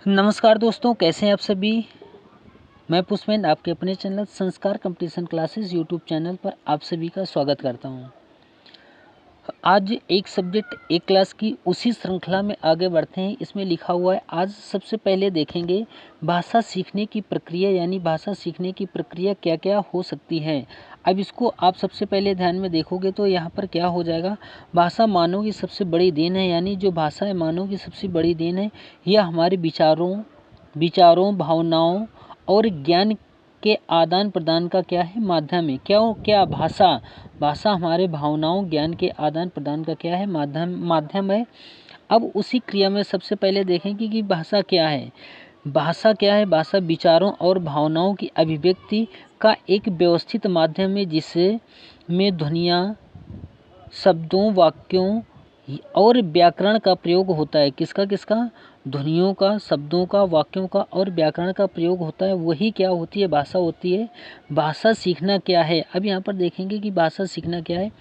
नमस्कार दोस्तों, कैसे हैं आप सभी। मैं पुष्पेंद्र आपके अपने चैनल संस्कार कंपटीशन क्लासेस यूट्यूब चैनल पर आप सभी का स्वागत करता हूं। आज एक सब्जेक्ट एक क्लास की उसी श्रृंखला में आगे बढ़ते हैं। इसमें लिखा हुआ है, आज सबसे पहले देखेंगे भाषा सीखने की प्रक्रिया, यानी भाषा सीखने की प्रक्रिया क्या क्या हो सकती है। अब इसको आप सबसे पहले ध्यान में देखोगे तो यहाँ पर क्या हो जाएगा, भाषा मानव की सबसे बड़ी देन है, यानी जो भाषा है मानव की सबसे बड़ी देन है। यह हमारे विचारों भावनाओं और ज्ञान के आदान प्रदान का क्या है, माध्यम है। क्या भाषा हमारे भावनाओं ज्ञान के आदान प्रदान का क्या है, माध्यम है। अब उसी क्रिया में सबसे पहले देखेंगे कि भाषा क्या है। भाषा विचारों और भावनाओं की अभिव्यक्ति का एक व्यवस्थित माध्यम है, जिससे में ध्वनियाँ, शब्दों, वाक्यों और व्याकरण का प्रयोग होता है। किसका ध्वनियों का, शब्दों का, वाक्यों का और व्याकरण का प्रयोग होता है। वही क्या होती है, भाषा होती है। भाषा सीखना क्या है, अब यहाँ पर देखेंगे कि भाषा सीखना क्या है।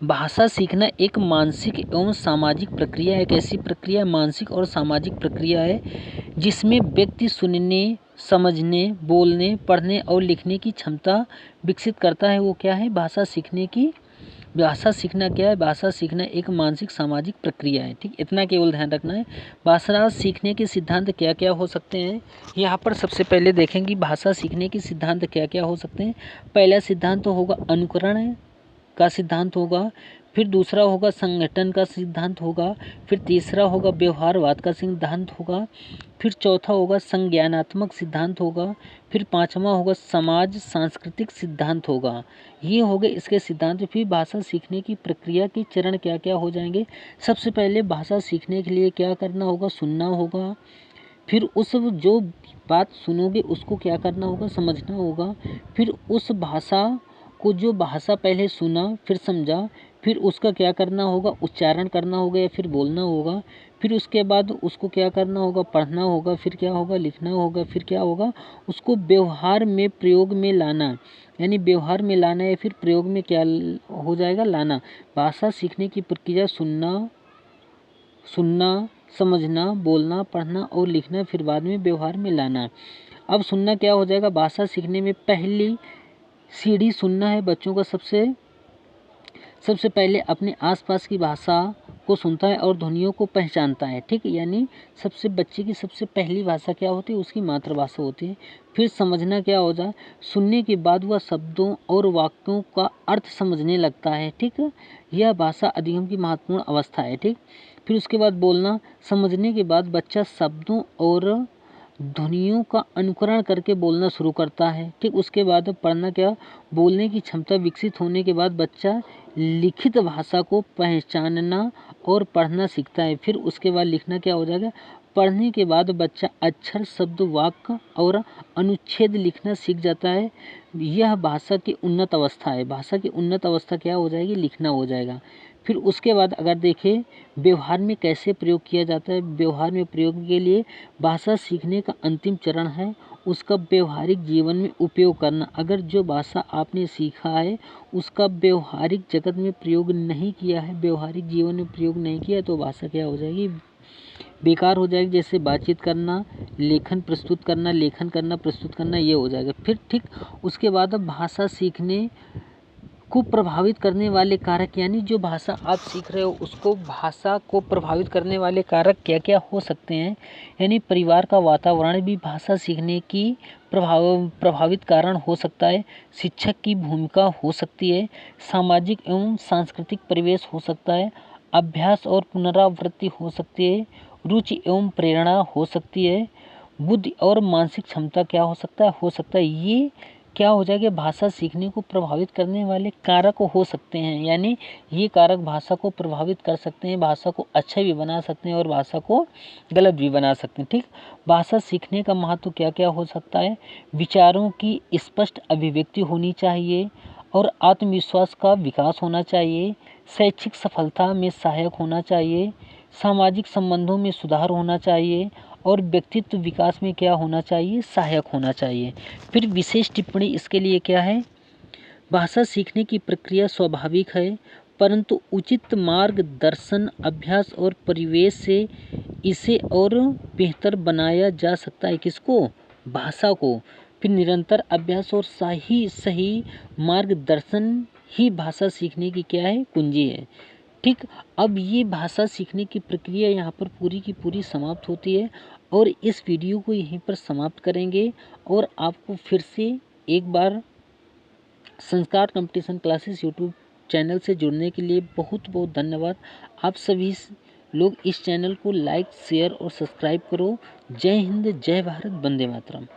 भाषा सीखना एक मानसिक एवं सामाजिक प्रक्रिया है। एक ऐसी प्रक्रिया, मानसिक और सामाजिक प्रक्रिया है, जिसमें व्यक्ति सुनने, समझने, बोलने, पढ़ने और लिखने की क्षमता विकसित करता है। वो क्या है, भाषा सीखना क्या है, भाषा सीखना एक मानसिक सामाजिक प्रक्रिया है। ठीक, इतना केवल ध्यान रखना है। भाषा सीखने के सिद्धांत क्या क्या हो सकते हैं, यहाँ पर सबसे पहले देखेंगे भाषा सीखने के सिद्धांत क्या क्या हो सकते हैं। पहला सिद्धांत तो होगा अनुकरण का सिद्धांत होगा, फिर दूसरा होगा संगठन का सिद्धांत होगा, फिर तीसरा होगा व्यवहारवाद का सिद्धांत होगा, फिर चौथा होगा संज्ञानात्मक सिद्धांत होगा, फिर पांचवा होगा समाज सांस्कृतिक सिद्धांत होगा। ये हो गए इसके सिद्धांत। फिर भाषा सीखने की प्रक्रिया के चरण क्या क्या हो जाएंगे। सबसे पहले भाषा सीखने के लिए क्या करना होगा, सुनना होगा। फिर उस जो बात सुनोगे उसको क्या करना होगा, समझना होगा। फिर उस भाषा को, जो भाषा पहले सुना फिर समझा, फिर उसका क्या करना होगा, उच्चारण करना होगा या फिर बोलना होगा। फिर उसके बाद उसको क्या करना होगा, पढ़ना होगा। फिर क्या होगा, लिखना होगा। फिर क्या होगा, उसको व्यवहार में प्रयोग में लाना, यानी व्यवहार में लाना या फिर प्रयोग में क्या हो जाएगा, लाना। भाषा सीखने की प्रक्रिया सुनना, समझना, बोलना, पढ़ना और लिखना, फिर बाद में व्यवहार में लाना। अब सुनना क्या हो जाएगा, भाषा सीखने में पहली सीढ़ी सुनना है। बच्चों का सबसे पहले अपने आसपास की भाषा को सुनता है और ध्वनियों को पहचानता है। ठीक, यानी बच्चे की सबसे पहली भाषा क्या होती है, उसकी मातृभाषा होती है। फिर समझना क्या हो जाए, सुनने के बाद वह शब्दों और वाक्यों का अर्थ समझने लगता है। ठीक, यह भाषा अधिगम की महत्वपूर्ण अवस्था है। ठीक, फिर उसके बाद बोलना, समझने के बाद बच्चा शब्दों और ध्वनियों का अनुकरण करके बोलना शुरू करता है। ठीक, उसके बाद पढ़ना, क्या, बोलने की क्षमता विकसित होने के बाद बच्चा लिखित भाषा को पहचानना और पढ़ना सीखता है। फिर उसके बाद लिखना क्या हो जाएगा, पढ़ने के बाद बच्चा अक्षर, शब्द, वाक्य और अनुच्छेद लिखना सीख जाता है। यह भाषा की उन्नत अवस्था है। भाषा की उन्नत अवस्था क्या हो जाएगी, लिखना हो जाएगा। फिर उसके बाद अगर देखें व्यवहार में कैसे प्रयोग किया जाता है। व्यवहार में प्रयोग के लिए भाषा सीखने का अंतिम चरण है उसका व्यवहारिक जीवन में उपयोग करना। अगर जो भाषा आपने सीखा है उसका व्यवहारिक जगत में प्रयोग नहीं किया है, व्यवहारिक जीवन में प्रयोग नहीं किया, तो भाषा क्या हो जाएगी, बेकार हो जाएगी। जैसे बातचीत करना, लेखन करना, प्रस्तुत करना, ये हो जाएगा। फिर ठीक उसके बाद अब भाषा सीखने को प्रभावित करने वाले कारक, यानी जो भाषा आप सीख रहे हो उसको, भाषा को प्रभावित करने वाले कारक क्या क्या हो सकते हैं। यानी परिवार का वातावरण भी भाषा सीखने की प्रभावित कारण हो सकता है। शिक्षक की भूमिका हो सकती है। सामाजिक एवं सांस्कृतिक परिवेश हो सकता है। अभ्यास और पुनरावृत्ति हो सकती है। रुचि एवं प्रेरणा हो सकती है। बुद्धि और मानसिक क्षमता क्या हो सकता है। ये क्या हो जाएगा, भाषा सीखने को प्रभावित करने वाले कारक हो सकते हैं। यानी ये कारक भाषा को प्रभावित कर सकते हैं, भाषा को अच्छा भी बना सकते हैं और भाषा को गलत भी बना सकते हैं। ठीक, भाषा सीखने का महत्व क्या क्या हो सकता है। विचारों की स्पष्ट अभिव्यक्ति होनी चाहिए और आत्मविश्वास का विकास होना चाहिए। शैक्षिक सफलता में सहायक होना चाहिए। सामाजिक संबंधों में सुधार होना चाहिए और व्यक्तित्व विकास में क्या होना चाहिए, सहायक होना चाहिए। फिर विशेष टिप्पणी इसके लिए क्या है, भाषा सीखने की प्रक्रिया स्वाभाविक है, परंतु उचित मार्गदर्शन, अभ्यास और परिवेश से इसे और बेहतर बनाया जा सकता है। किसको? भाषा को। फिर निरंतर अभ्यास और सही मार्गदर्शन ही भाषा सीखने की क्या है? कुंजी है। ठीक, अब ये भाषा सीखने की प्रक्रिया यहाँ पर पूरी की पूरी समाप्त होती है और इस वीडियो को यहीं पर समाप्त करेंगे और आपको फिर से एक बार संस्कार कंपटीशन क्लासेस यूट्यूब चैनल से जुड़ने के लिए बहुत बहुत धन्यवाद। आप सभी लोग इस चैनल को लाइक, शेयर और सब्सक्राइब करो। जय हिंद, जय भारत, वंदे मातरम।